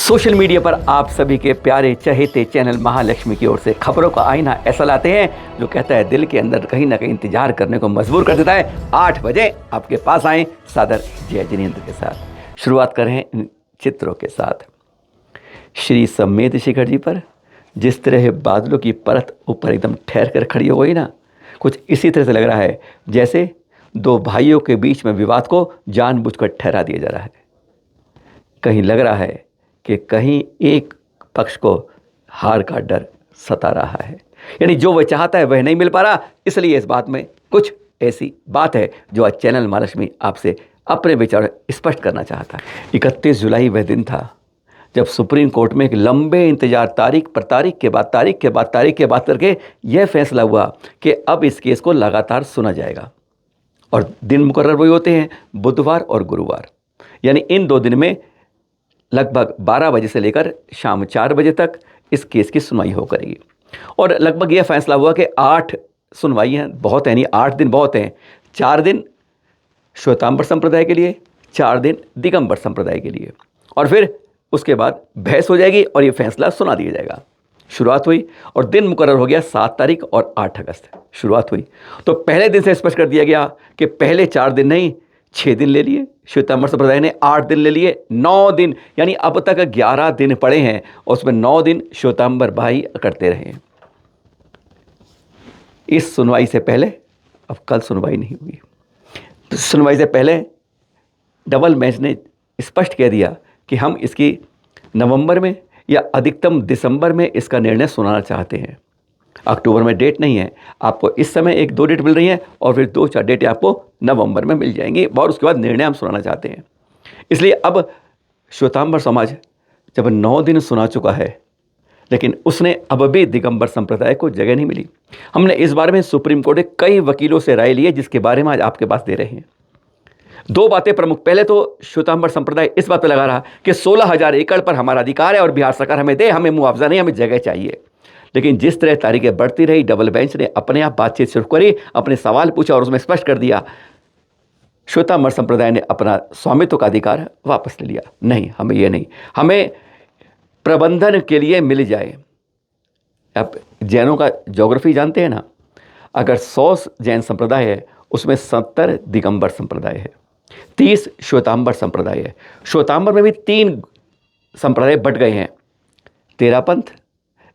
Social media पर आप सभी के प्यारे चहेते चैनल महालक्ष्मी की ओर से खबरों का आईना ऐसा लाते हैं जो कहता है दिल के अंदर कहीं ना कहीं इंतजार करने को मजबूर कर देता है। 8 बजे आपके पास आए सादर जय जिनेंद्र के साथ। शुरुआत करें इन चित्रों के साथ। श्री समेत शिखर जी पर जिस तरह बादलों की परत ऊपर एकदम ठहर कर खड़ी हो गई ना, कुछ इसी तरह से लग रहा है जैसे दो भाइयों के बीच में विवाद को जानबूझकर ठहरा दिया जा रहा है। कहीं लग रहा है कि कहीं एक पक्ष को हार का डर सता रहा है, यानी जो वह चाहता है वह नहीं मिल पा रहा। इसलिए इस बात में कुछ ऐसी बात है जो आज चैनल महालक्ष्मी आपसे अपने विचार स्पष्ट करना चाहता है। 31 जुलाई वह दिन था जब सुप्रीम कोर्ट में एक लंबे इंतजार तारीख पर तारीख के बाद तारीख के बाद तारीख के बाद करके यह फैसला हुआ कि अब इस केस को लगातार सुना जाएगा और दिन मुकर्रर वही होते हैं बुधवार और गुरुवार, यानी इन 2 दिन में लगभग 12 बजे से लेकर शाम 4 बजे तक इस केस की सुनवाई हो करेगी। और लगभग यह फैसला हुआ कि 8 सुनवाइयाँ बहुत हैं, नहीं 8 दिन बहुत हैं। 4 दिन श्वेतांबर संप्रदाय के लिए, 4 दिन दिगंबर संप्रदाय के लिए, और फिर उसके बाद बहस हो जाएगी और ये फैसला सुना दिया जाएगा। शुरुआत हुई और दिन मुकर्रर हो गया 7 तारीख और 8 अगस्त शुरुआत हुई। तो पहले दिन से स्पष्ट कर दिया गया कि पहले 4 दिन नहीं 6 दिन ले लिए, श्वेतांबर संप्रदाय ने 8 दिन ले लिए, 9 दिन, यानी अब तक 11 दिन पड़े हैं और उसमें 9 दिन श्वेतांबर भाई करते रहे। इस सुनवाई से पहले, अब कल सुनवाई नहीं हुई, सुनवाई से पहले डबल बेंच ने स्पष्ट कह दिया कि हम इसकी नवंबर में या अधिकतम दिसंबर में इसका निर्णय सुनाना चाहते हैं। अक्टूबर में डेट नहीं है, आपको इस समय 1-2 डेट मिल रही है और फिर 2-4 डेटें आपको नवंबर में मिल जाएंगी और उसके बाद निर्णय हम सुनाना चाहते हैं। इसलिए अब श्वेतांबर समाज जब 9 दिन सुना चुका है, लेकिन उसने अब भी दिगंबर संप्रदाय को जगह नहीं मिली। हमने इस बारे में सुप्रीम कोर्ट के कई वकीलों से राय ली है, जिसके बारे में आज आपके पास दे रहे हैं। 2 बातें प्रमुख। पहले तो श्वेतांबर संप्रदाय इस बात पर लगा रहा कि 16,000 एकड़ पर हमारा अधिकार है और बिहार सरकार हमें दे, हमें मुआवजा नहीं, हमें जगह चाहिए। लेकिन जिस तरह तारीखें बढ़ती रही, डबल बेंच ने अपने आप बातचीत शुरू करी, अपने सवाल पूछा और उसमें स्पष्ट कर दिया, श्वेतांबर संप्रदाय ने अपना स्वामित्व का अधिकार वापस ले लिया। नहीं, हमें ये नहीं, हमें प्रबंधन के लिए मिल जाए। आप जैनों का ज्योग्राफी जानते हैं ना, अगर 100 जैन संप्रदाय है उसमें 70 दिगंबर संप्रदाय है, 30 श्वेतांबर संप्रदाय है। श्वेतांबर में भी 3 संप्रदाय बट गए हैं, तेरापंथ,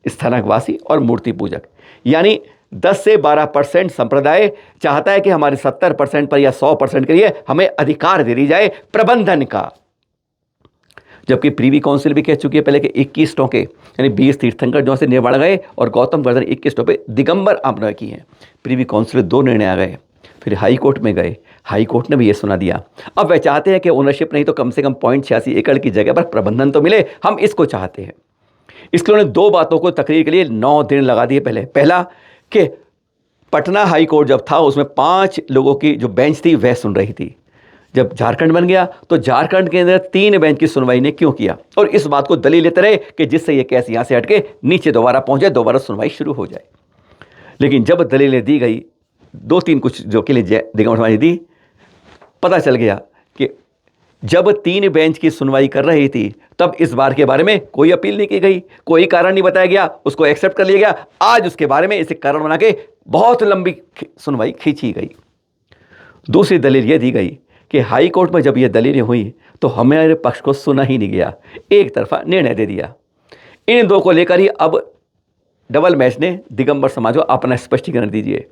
स्थानकवासी और मूर्ति पूजक। यानी 10 से 12% संप्रदाय चाहता है कि हमारे 70% पर या 100% के लिए हमें अधिकार दे दी जाए प्रबंधन का। जबकि प्रीवी काउंसिल भी कह चुकी है पहले कि 21 टोके, यानी 20 तीर्थंकर जो से नेवाड़ा गए और गौतम वर्धन 21 टोपे दिगंबर आपने की हैं। प्रीवी काउंसिल 2 निर्णय आ गए, फिर हाई कोर्ट में गए, हाई कोर्ट ने भी ये सुना दिया। अब वह चाहते हैं कि ओनरशिप नहीं तो कम से कम 0.86 एकड़ की जगह पर प्रबंधन तो मिले, हम इसको चाहते हैं। इसलिए उन्होंने 2 बातों को तकरीर के लिए 9 दिन लगा दिए। पहला कि पटना हाई कोर्ट जब था उसमें 5 लोगों की जो बेंच थी वह सुन रही थी। जब झारखंड बन गया तो झारखंड के अंदर 3 बेंच की सुनवाई ने क्यों किया, और इस बात को दलील लेते रहे कि जिससे ये केस यहाँ से हटके नीचे दोबारा पहुँचे, दोबारा सुनवाई शुरू हो जाए। लेकिन जब दलीलें दी गई 2-3 कुछ जो के लिए दिगंबर समाज दी, पता चल गया कि जब 3 बेंच की सुनवाई कर रही थी तब इस बार के बारे में कोई अपील नहीं की गई, कोई कारण नहीं बताया गया, उसको एक्सेप्ट कर लिया गया। आज उसके बारे में इसे कारण बना के बहुत लंबी सुनवाई खींची गई। दूसरी दलील यह दी गई कि हाई कोर्ट में जब यह दलीलें हुई तो हमारे पक्ष को सुना ही नहीं गया, एक तरफा निर्णय दे दिया। इन 2 को लेकर ही अब डबल बेंच ने दिगंबर समाज को अपना स्पष्टीकरण दीजिए।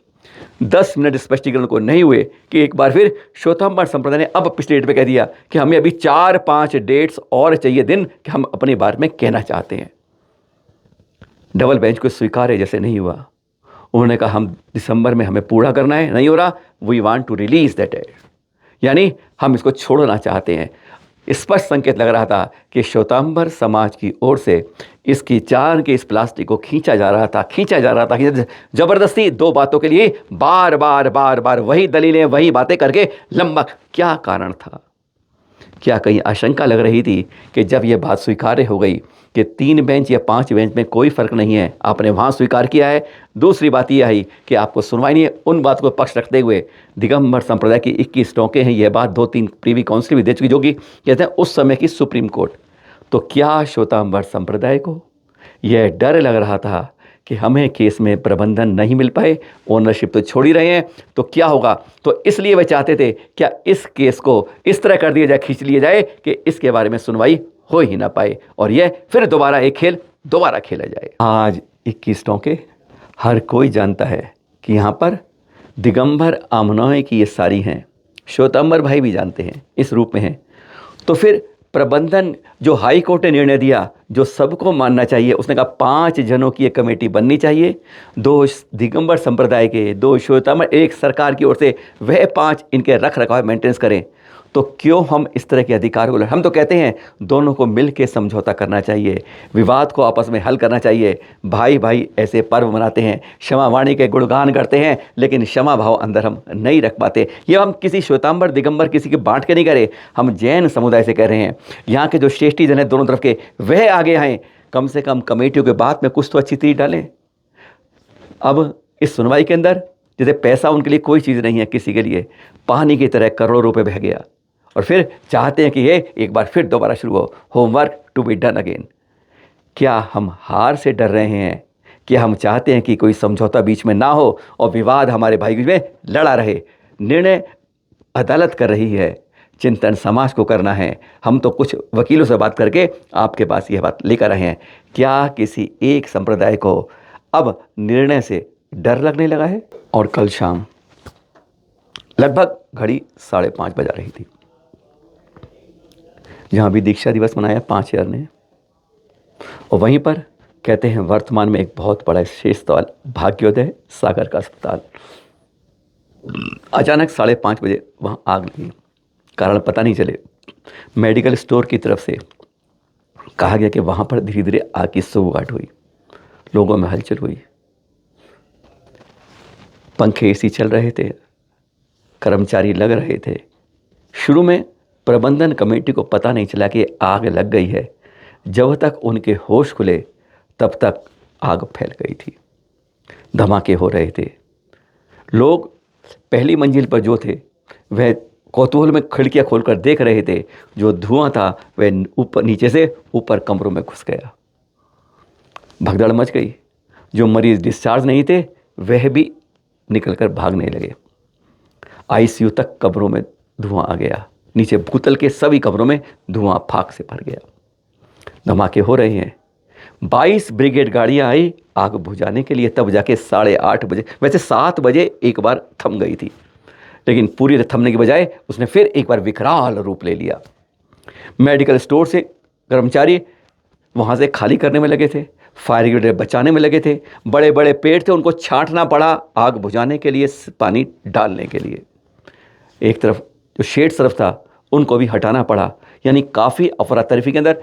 10 मिनट स्पष्टीकरण को नहीं हुए कि एक बार फिर श्वेतांबर संप्रदाय ने अब पिछले डेट पे कह दिया कि हमें अभी 4-5 डेट्स और चाहिए दिन कि हम अपने बारे में कहना चाहते हैं। डबल बेंच को स्वीकार है जैसे नहीं हुआ। उन्होंने कहा हम दिसंबर में हमें पूरा करना है, नहीं हो रहा, we want to release that date, यानी हम इसको छोड़ना चाहते हैं। स्पष्ट संकेत लग रहा था कि श्वेतांबर समाज की ओर से इसकी जान के इस प्लास्टिक को खींचा जा रहा था जबरदस्ती 2 बातों के लिए बार बार वही दलीलें वही बातें करके लंबा। क्या कारण था? क्या कहीं आशंका लग रही थी कि जब यह बात स्वीकार्य हो गई कि 3 बेंच या 5 बेंच में कोई फ़र्क नहीं है, आपने वहाँ स्वीकार किया है। दूसरी बात यह आई कि आपको सुनवाई नहीं है। उन बात को पक्ष रखते हुए दिगंबर संप्रदाय की 21 टोके हैं, यह बात 2-3 प्रीवी काउंसिल भी दे चुकी, जो कि कहते हैं उस समय की सुप्रीम कोर्ट। तो क्या श्वेतांबर संप्रदाय को यह डर लग रहा था कि हमें केस में प्रबंधन नहीं मिल पाए, ओनरशिप तो छोड़ ही रहे हैं, तो क्या होगा। तो इसलिए वे चाहते थे क्या इस केस को इस तरह कर दिया जाए, खींच लिया जाए कि इसके बारे में सुनवाई हो ही ना पाए और यह फिर दोबारा एक खेल दोबारा खेला जाए। आज 21 टोंके हर कोई जानता है कि यहाँ पर दिगंबर आमनोय की ये सारी हैं, श्वेतांबर भाई भी जानते हैं इस रूप में हैं। तो फिर प्रबंधन जो हाई कोर्ट ने निर्णय दिया, जो सबको मानना चाहिए, उसने कहा 5 जनों की एक कमेटी बननी चाहिए, 2 दिगंबर संप्रदाय के, 2 श्वेतांबर, एक सरकार की ओर से, वह 5 इनके रख रखाव मेंटेनेंस करें। तो क्यों हम इस तरह के अधिकार को, हम तो कहते हैं दोनों को मिल के समझौता करना चाहिए, विवाद को आपस में हल करना चाहिए। भाई भाई ऐसे पर्व मनाते हैं, क्षमा वाणी के गुणगान करते हैं, लेकिन क्षमा भाव अंदर हम नहीं रख पाते। ये हम किसी श्वेतांबर दिगंबर किसी के बांट के नहीं कह रहे, हम जैन समुदाय से कह रहे हैं। यहाँ के जो श्रेष्ठी जन है दोनों तरफ के, वह आगे आएँ, कम से कम कमेटियों के बात में कुछ तो अच्छी चीज़ डालें। अब इस सुनवाई के अंदर जैसे पैसा उनके लिए कोई चीज़ नहीं है, किसी के लिए पानी की तरह करोड़ों रुपए बह गया और फिर चाहते हैं कि ये एक बार फिर दोबारा शुरू हो, homework to be done again. क्या हम हार से डर रहे हैं? क्या हम चाहते हैं कि कोई समझौता बीच में ना हो और विवाद हमारे भाई बीच में लड़ा रहे? निर्णय अदालत कर रही है, चिंतन समाज को करना है। हम तो कुछ वकीलों से बात करके आपके पास यह बात लेकर आए हैं। क्या किसी एक संप्रदाय को अब निर्णय से डर लगने लगा है? और कल शाम लगभग घड़ी 5:30 बजा रही थी, जहाँ भी दीक्षा दिवस मनाया 5000 ने, और वहीं पर कहते हैं वर्तमान में एक बहुत बड़ा शेष स्थल भाग्योदय सागर का अस्पताल, अचानक 5:30 बजे वहाँ आग लगी। कारण पता नहीं चले। मेडिकल स्टोर की तरफ से कहा गया कि वहाँ पर धीरे धीरे आग की सुगबुगाहट हुई, लोगों में हलचल हुई, पंखे एसी चल रहे थे, कर्मचारी लग रहे थे। शुरू में प्रबंधन कमेटी को पता नहीं चला कि आग लग गई है। जब तक उनके होश खुले तब तक आग फैल गई थी, धमाके हो रहे थे। लोग पहली मंजिल पर जो थे वह कौतूहल में खिड़कियां खोलकर देख रहे थे। जो धुआं था वह ऊपर नीचे से ऊपर कमरों में घुस गया, भगदड़ मच गई। जो मरीज डिस्चार्ज नहीं थे वह भी निकलकर भागने लगे। आईसीयू तक कमरों में धुआं आ गया, नीचे भूतल के सभी कमरों में धुआं फाक से भर गया। धमाके हो रहे हैं। 22 ब्रिगेड गाड़ियां आई आग बुझाने के लिए, तब जाके 8:30 बजे, वैसे 7 बजे एक बार थम गई थी, लेकिन पूरी थमने की बजाय उसने फिर एक बार विकराल रूप ले लिया। मेडिकल स्टोर से कर्मचारी वहाँ से खाली करने में लगे थे, फायर ब्रिगेड बचाने में लगे थे। बड़े बड़े पेड़ थे, उनको छांटना पड़ा आग बुझाने के लिए, पानी डालने के लिए। एक तरफ जो शेड तरफ था उनको भी हटाना पड़ा, यानी काफ़ी अफरा तफरी के अंदर।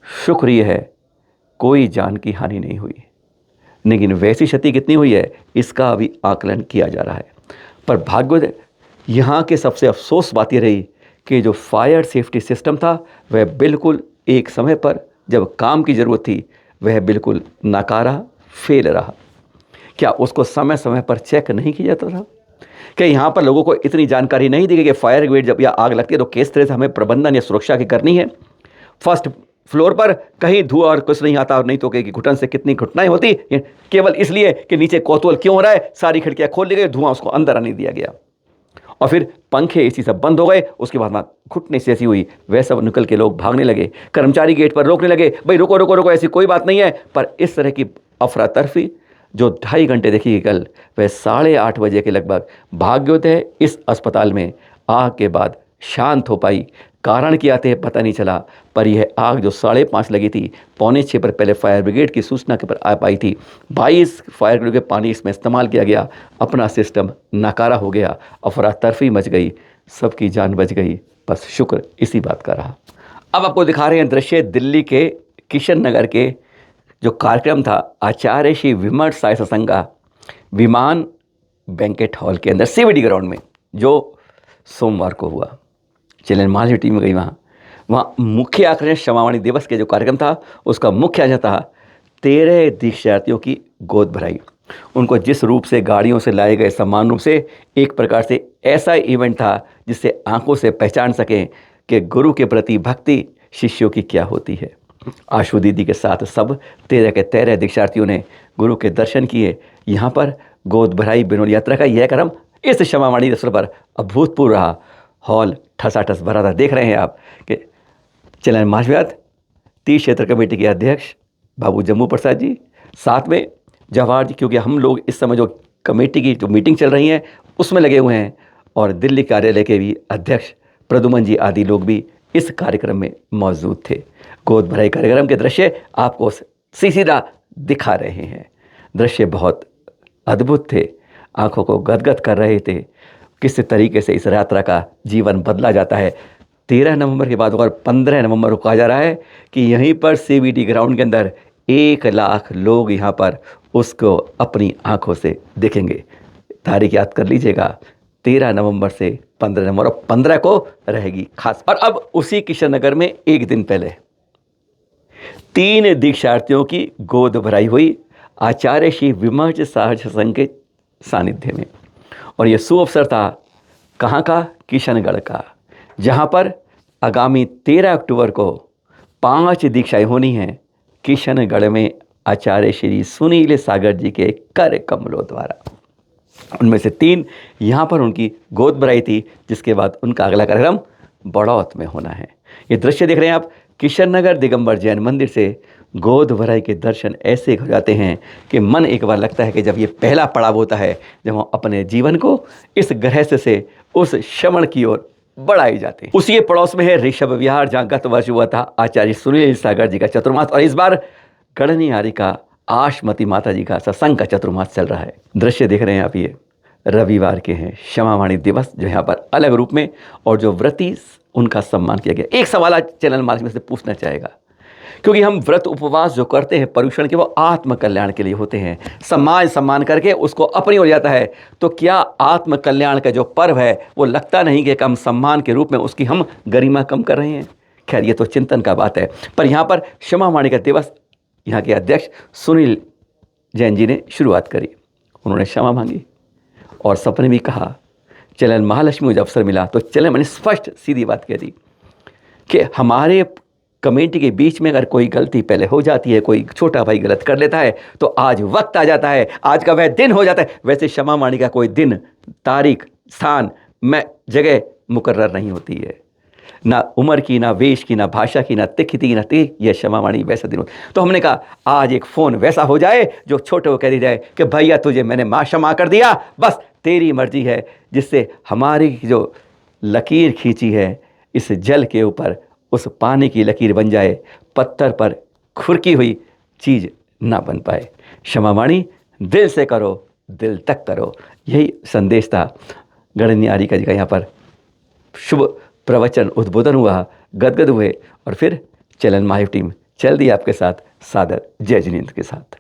शुक्र ये है कोई जान की हानि नहीं हुई, लेकिन वैसी क्षति कितनी हुई है इसका अभी आकलन किया जा रहा है। पर भाग्योदय यहाँ के सबसे अफसोस बात ये रही कि जो फायर सेफ्टी सिस्टम था वह बिल्कुल एक समय पर जब काम की ज़रूरत थी वह बिल्कुल नाकारा, फेल रहा। क्या उसको समय समय पर चेक नहीं किया जाता था? क्या यहाँ पर लोगों को इतनी जानकारी नहीं दी गई कि फायर ब्रिगेड जब यह आग लगती है तो किस तरह से हमें प्रबंधन या सुरक्षा की करनी है? फर्स्ट फ्लोर पर कहीं धुआं और कुछ नहीं आता, और नहीं तो कि घुटन से कितनी घटनाएं होती, केवल इसलिए कि नीचे कौतूहल क्यों हो रहा है, सारी खिड़कियां खोल दी गई, धुआं उसको अंदर आने दिया गया, और फिर पंखे एसी सब बंद हो गए। उसके बाद वहाँ घुटने से ऐसी हुई, वह सब निकल के लोग भागने लगे। कर्मचारी गेट पर रोकने लगे, भाई रुको रुको रुको, ऐसी कोई बात नहीं है। पर इस तरह की अफरा तफरी जो 2.5 घंटे देखी कल, वह 8:30 बजे के लगभग भाग्योदय इस अस्पताल में आग के बाद शांत हो पाई। कारण क्या थे पता नहीं चला, पर यह आग जो 5:30 लगी थी, 5:45 पर पहले फायर ब्रिगेड की सूचना के पर आ पाई थी। 22 फायर ब्रिगेड के पानी इसमें इस्तेमाल किया गया, अपना सिस्टम नाकारा हो गया, अफरा तफरी मच गई, सबकी जान बच गई। बस शुक्र इसी बात का रहा। अब आपको दिखा रहे हैं दृश्य दिल्ली के किशन नगर के जो कार्यक्रम था आचार्य श्री विमल साई सत्संग का, विमान बैंकेट हॉल के अंदर सीवीडी ग्राउंड में, जो सोमवार को हुआ। चैनल माल टीम में गई वहाँ मुख्य आकर्षण क्षमावाणी दिवस के जो कार्यक्रम था उसका मुख्य आयोजन था 13 दीक्षार्थियों की गोद भराई। उनको जिस रूप से गाड़ियों से लाए गए समान रूप से, एक प्रकार से ऐसा इवेंट था जिससे आंखों से पहचान सकें कि गुरु के प्रति भक्ति शिष्यों की क्या होती है। आशु दीदी के साथ सब 13 के 13 दीक्षार्थियों ने गुरु के दर्शन किए। यहाँ पर गोद भराई बिनोल यात्रा का यह क्रम इस क्षमावाणी अवसर पर अभूतपूर्व रहा। हॉल ठसाठस भरा था। देख रहे हैं आप कि चलन महाविद्यालय 30 क्षेत्र कमेटी के अध्यक्ष बाबू जम्मू प्रसाद जी, साथ में जवाहर जी, क्योंकि हम लोग इस समय जो कमेटी की जो मीटिंग चल रही है उसमें लगे हुए हैं, और दिल्ली कार्यालय के भी अध्यक्ष प्रदुमन जी आदि लोग भी इस कार्यक्रम में मौजूद थे। गोद भराई कार्यक्रम के दृश्य आपको सीधा दिखा रहे हैं। दृश्य बहुत अद्भुत थे, आंखों को गदगद कर रहे थे। किस तरीके से इस यात्रा का जीवन बदला जाता है। 13 नवंबर के बाद और 15 नवंबर को कहा जा रहा है कि यहीं पर CBD ग्राउंड के अंदर 1 लाख लोग यहाँ पर उसको अपनी आंखों से देखेंगे। तारीख याद कर लीजिएगा, 13 नवंबर से 15 नवंबर, और 15 को रहेगी खास। और अब उसी किशन नगर में एक दिन पहले 3 दीक्षार्थियों की गोद भराई हुई आचार्य श्री विमर्श सहज संघ के सानिध्य में। और यह सुअवसर था कहाँ का? किशनगढ़ का, जहाँ पर आगामी 13 अक्टूबर को 5 दीक्षाएं होनी हैं किशनगढ़ में आचार्य श्री सुनील सागर जी के कर कमलों द्वारा। उनमें से 3 यहाँ पर उनकी गोद भराई थी, जिसके बाद उनका अगला कार्यक्रम बड़ौत में होना है। ये दृश्य देख रहे हैं आप, किशननगर दिगंबर जैन मंदिर से गोद भराई के दर्शन ऐसे हो जाते हैं कि मन एक बार लगता है कि जब ये पहला पड़ाव होता है, जब हम अपने जीवन को इस गृहस्थ से उस श्रवण की ओर बढ़ाए जाते हैं। उसी पड़ोस में है ऋषभ विहार, जहाँ गत वर्ष हुआ था आचार्य सुनील सागर जी का चतुर्मास, और इस बार गणनिहारी का आशमती माता जी का सत्संग का चतुर्मास चल रहा है। दृश्य देख रहे हैं आप, ये रविवार के हैं, क्षमावाणी दिवस, जो यहाँ पर अलग रूप में, और जो व्रती उनका सम्मान किया गया। एक सवाल आज चैनल मार्ग में से पूछना चाहेगा, क्योंकि हम व्रत उपवास जो करते हैं पर्यूषण के, वो आत्म कल्याण के लिए होते हैं। समाज सम्मान करके उसको अपनी हो जाता है, तो क्या आत्म कल्याण का जो पर्व है वो लगता नहीं कि कम सम्मान के रूप में उसकी हम गरिमा कम कर रहे हैं? खैर, ये तो चिंतन का बात है। पर यहाँ पर क्षमावाणी का दिवस यहाँ के अध्यक्ष सुनील जैन जी ने शुरुआत करी। उन्होंने क्षमा मांगी और सपने भी कहा। चलन महालक्ष्मी को जब अवसर मिला तो चलन मैंने स्पष्ट सीधी बात कह दी कि हमारे कमेटी के बीच में अगर कोई गलती पहले हो जाती है, कोई छोटा भाई गलत कर लेता है, तो आज वक्त आ जाता है, आज का वह दिन हो जाता है। वैसे क्षमावाणी का कोई दिन, तारीख, स्थान में जगह मुकर्रर नहीं होती है, ना उम्र की, ना वेश की, ना भाषा की, ना तिथि की, ना ती। यह क्षमावाणी वैसा दिन होता। तो हमने कहा आज एक फ़ोन वैसा हो जाए जो छोटे को कह दी जाए कि भैया तुझे मैंने माँ क्षमा कर दिया, बस तेरी मर्जी है, जिससे हमारी जो लकीर खींची है इस जल के ऊपर उस पानी की लकीर बन जाए, पत्थर पर खुरकी हुई चीज़ ना बन पाए। क्षमावाणी दिल से करो, दिल तक करो, यही संदेश था। गणनिहारी का जी का यहाँ पर शुभ प्रवचन उद्बोधन हुआ, गदगद हुए, और फिर चलन महायुव टीम चल दी आपके साथ सादर जय जिनेंद्र के साथ।